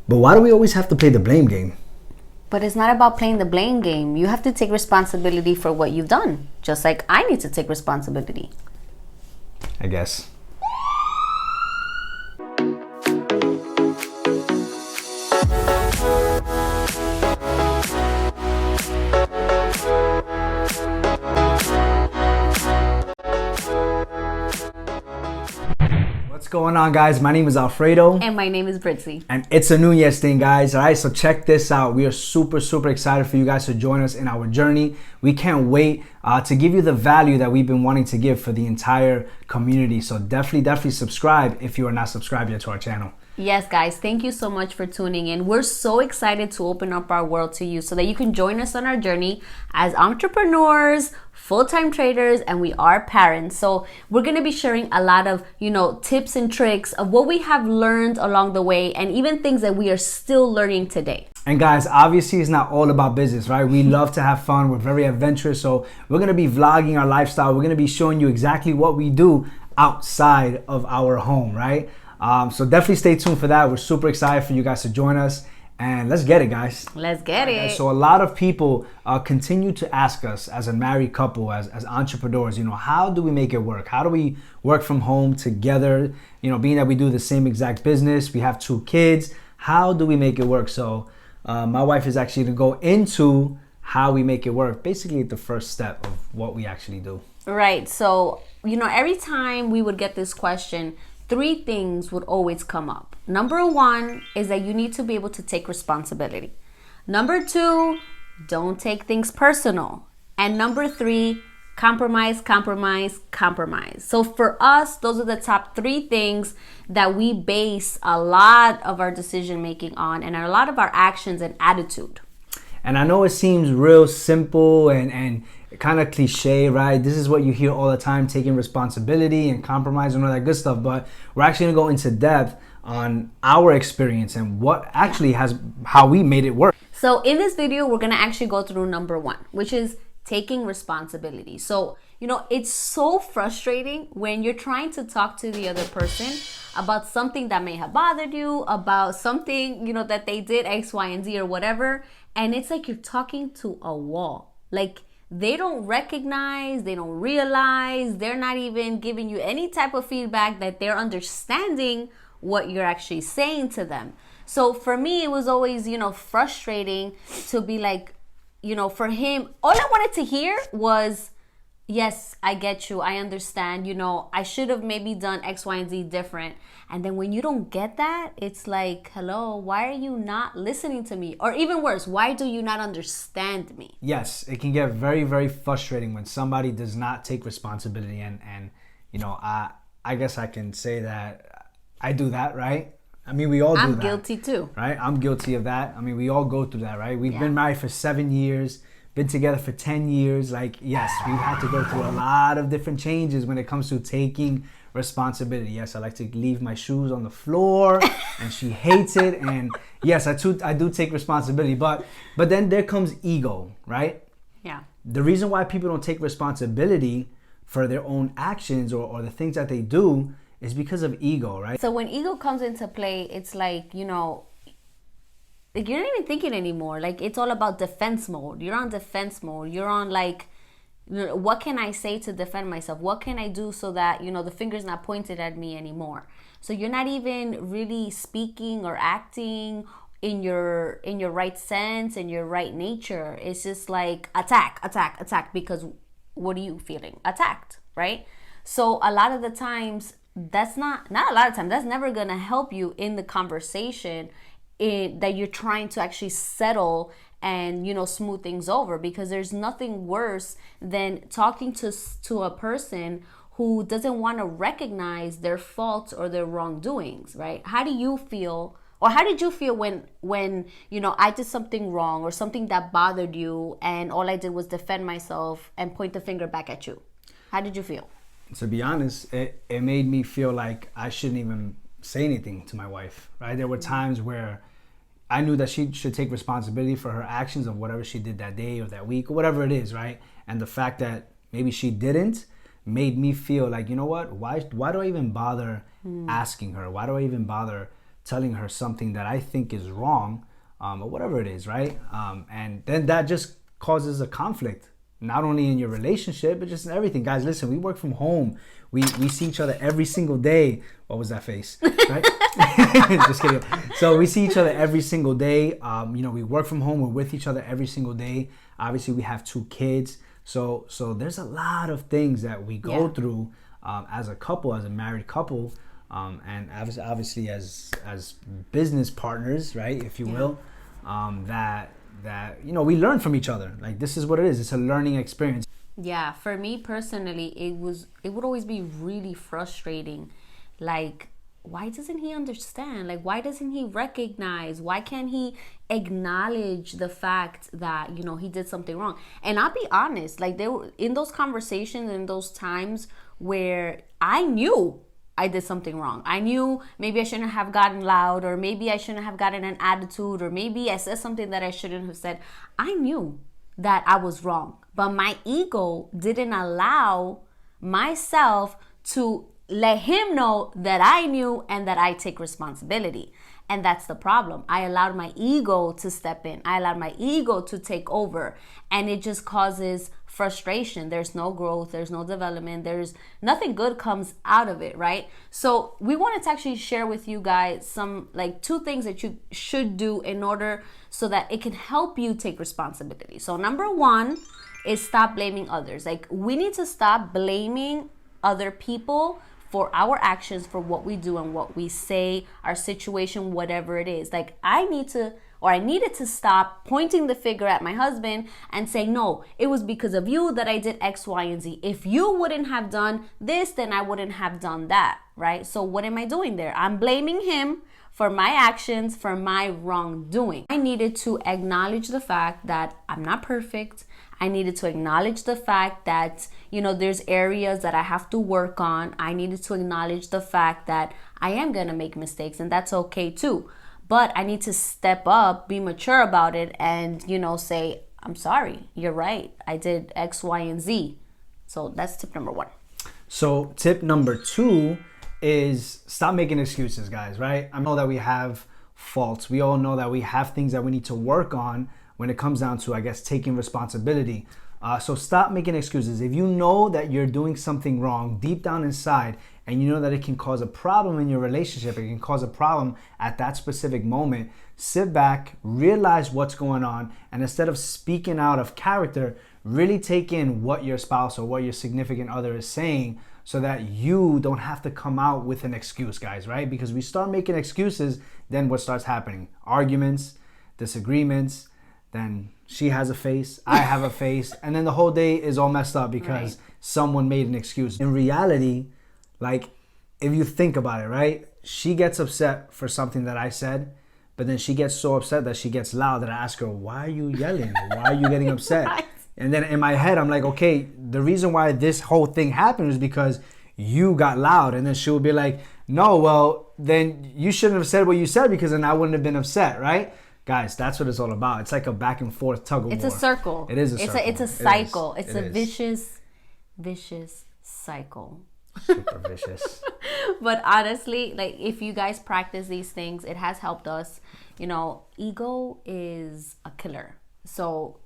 But why do we always have to play the blame game? But it's not about playing the blame game. You have to take responsibility for what you've done. Just like I need to take responsibility. I guess. What's going on, guys? My name is Alfredo. And my name is Britsi. And it's a New Year's thing, guys. All right, so check this out. We are super excited for you guys to join us in our journey. We can't wait to give you the value that we've been wanting to give for the entire community. So definitely subscribe if you are not subscribed yet to our channel. Yes, guys, thank you so much for tuning in. We're so excited to open up our world to you so that you can join us on our journey as entrepreneurs, full-time traders, and we are parents. So we're going to be sharing a lot of, tips and tricks of what we have learned along the way and even things that we are still learning today. And guys, obviously it's not all about business, right? We love to have fun. We're very adventurous. So we're going to be vlogging our lifestyle. We're going to be showing you exactly what we do outside of our home, right? So definitely stay tuned for that. We're super excited for you guys to join us. And let's get it, guys. Let's get it. So a lot of people continue to ask us as a married couple, as entrepreneurs, how do we make it work? How do we work from home together? Being that we do the same exact business, we have 2 kids. How do we make it work? So my wife is actually going to go into how we make it work. Basically, the first step of what we actually do. Right. So, every time we would get this question, 3 things would always come up. Number 1 is that you need to be able to take responsibility. Number 2, don't take things personal. And number 3, compromise. So for us, those are the top 3 things that we base a lot of our decision making on and a lot of our actions and attitude. And I know it seems real simple and kind of cliche, right? This is what you hear all the time, taking responsibility and compromise and all that good stuff. But we're actually gonna go into depth on our experience and what actually how we made it work. So in this video, we're gonna actually go through number 1, which is taking responsibility. So, it's so frustrating when you're trying to talk to the other person about something that may have bothered you, about something, that they did X, Y, and Z or whatever. And it's like you're talking to a wall. Like, they don't recognize, they don't realize, they're not even giving you any type of feedback that they're understanding what you're actually saying to them. So for me, it was always, frustrating to be like, for him, all I wanted to hear was, yes, I get you, I understand, I should have maybe done X, Y, and Z different. And then when you don't get that, it's like, hello, why are you not listening to me? Or even worse, why do you not understand me? Yes, it can get very frustrating when somebody does not take responsibility. And I guess I can say that I do that, right? I mean, we all do that. I'm guilty too. Right? I'm guilty of that. I mean, we all go through that, right? We've been married for 7 years, been together for 10 years. Like, yes, we've had to go through a lot of different changes when it comes to taking responsibility. Yes, I like to leave my shoes on the floor and she hates it. And yes, I do take responsibility. But then there comes ego, right? Yeah. The reason why people don't take responsibility for their own actions or the things that they do is because of ego, right? So when ego comes into play, it's like, like you're not even thinking anymore. Like, it's all about defense mode. You're on defense mode. You're on like, what can I say to defend myself? What can I do so that, the finger's not pointed at me anymore? So you're not even really speaking or acting in your right sense, in your right nature. It's just like attack, because what are you feeling? Attacked, right? So a lot of the times, that's not a lot of times, that's never going to help you in the conversation that you're trying to actually settle and, smooth things over, because there's nothing worse than talking to a person who doesn't want to recognize their faults or their wrongdoings, right? How do you feel, or how did you feel when I did something wrong or something that bothered you and all I did was defend myself and point the finger back at you? How did you feel? To be honest, it made me feel like I shouldn't even say anything to my wife, right? There were times where I knew that she should take responsibility for her actions of whatever she did that day or that week or whatever it is, right? And the fact that maybe she didn't made me feel like, you know what? Why do I even bother asking her? Why do I even bother telling her something that I think is wrong, or whatever it is, right? And then that just causes a conflict, not only in your relationship, but just in everything. Guys, listen, we work from home. We see each other every single day. What was that face? Right? Just kidding. So we see each other every single day. We work from home. We're with each other every single day. Obviously, we have 2 kids. So there's a lot of things that we go through as a couple, as a married couple, and obviously as business partners, right, if you will, that we learn from each other. Like, this is what it is. It's a learning experience. Yeah, for me personally, it would always be really frustrating. Like, why doesn't he understand? Like, why doesn't he recognize? Why can't he acknowledge the fact that, he did something wrong? And I'll be honest, like, there were in those conversations, in those times where I knew I did something wrong. I knew maybe I shouldn't have gotten loud, or maybe I shouldn't have gotten an attitude, or maybe I said something that I shouldn't have said. I knew that I was wrong, but my ego didn't allow myself to let him know that I knew and that I take responsibility. And that's the problem. I allowed my ego to step in. I allowed my ego to take over, and it just causes frustration. There's no growth, there's no development, there's nothing good comes out of it, right? So we wanted to actually share with you guys some, like, 2 things that you should do in order so that it can help you take responsibility. So number 1 is stop blaming others. Like, we need to stop blaming other people for our actions, for what we do and what we say, our situation, whatever it is. Like, I needed to stop pointing the finger at my husband and say, no, it was because of you that I did X, Y, and Z. If you wouldn't have done this, then I wouldn't have done that, right? So what am I doing there? I'm blaming him for my actions, for my wrongdoing. I needed to acknowledge the fact that I'm not perfect. I needed to acknowledge the fact that, there's areas that I have to work on. I needed to acknowledge the fact that I am going to make mistakes, and that's okay too. But I need to step up, be mature about it, and, say, I'm sorry, you're right. I did X, Y, and Z. So that's tip number 1. So tip number 2 is stop making excuses, guys, right? I know that we have faults. We all know that we have things that we need to work on when it comes down to, I guess, taking responsibility. So stop making excuses. If you know that you're doing something wrong deep down inside, and you know that it can cause a problem in your relationship, it can cause a problem at that specific moment, sit back, realize what's going on, and instead of speaking out of character, really take in what your spouse or what your significant other is saying, so that you don't have to come out with an excuse, guys, right? Because we start making excuses, then what starts happening? Arguments, disagreements, then she has a face, I have a face, and then the whole day is all messed up because someone made an excuse. In reality, like, if you think about it, right? She gets upset for something that I said, but then she gets so upset that she gets loud that I ask her, why are you yelling? Why are you getting upset? Right. And then in my head, I'm like, okay, the reason why this whole thing happened is because you got loud. And then she would be like, no, well, then you shouldn't have said what you said, because then I wouldn't have been upset, right? Guys, that's what it's all about. It's like a back and forth tug of war. It's a circle. It is a circle. It's a cycle. It's a vicious cycle. Super vicious. But honestly, like, if you guys practice these things, it has helped us. Ego is a killer. So,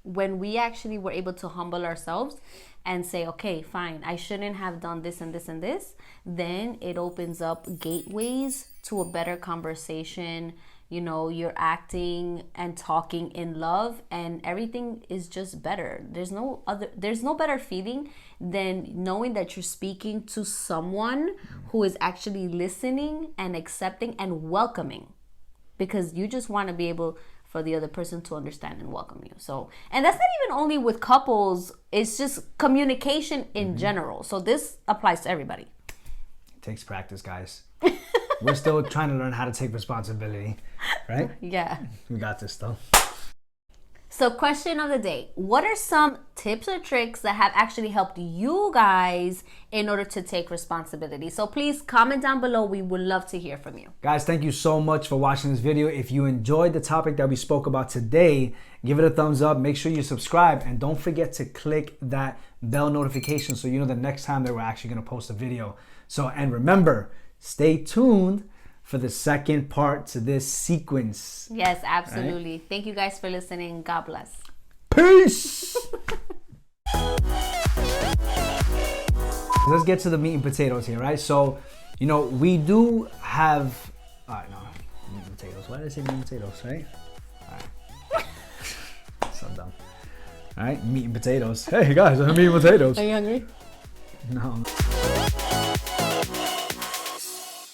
when we actually were able to humble ourselves and say, okay, fine, I shouldn't have done this and this and this, then it opens up gateways to a better conversation. You're acting and talking in love, and everything is just better. There's no better feeling than knowing that you're speaking to someone who is actually listening and accepting and welcoming, because you just want to be able for the other person to understand and welcome you. So, and that's not even only with couples, it's just communication in general. So this applies to everybody. It takes practice, guys. We're still trying to learn how to take responsibility, right? Yeah. We got this, though. So question of the day. What are some tips or tricks that have actually helped you guys in order to take responsibility? So please comment down below. We would love to hear from you. Guys, thank you so much for watching this video. If you enjoyed the topic that we spoke about today, give it a thumbs up. Make sure you subscribe. And don't forget to click that bell notification so you know the next time that we're actually going to post a video. So, and remember, stay tuned for the second part to this sequence. Yes, absolutely. Right? Thank you guys for listening. God bless. Peace. Let's get to the meat and potatoes here, right? So, you know, we do have. All right, no, meat and potatoes. Why did I say meat and potatoes, right? All right. So dumb. All right, meat and potatoes. Hey guys, I'm meat and potatoes. Are you hungry? No.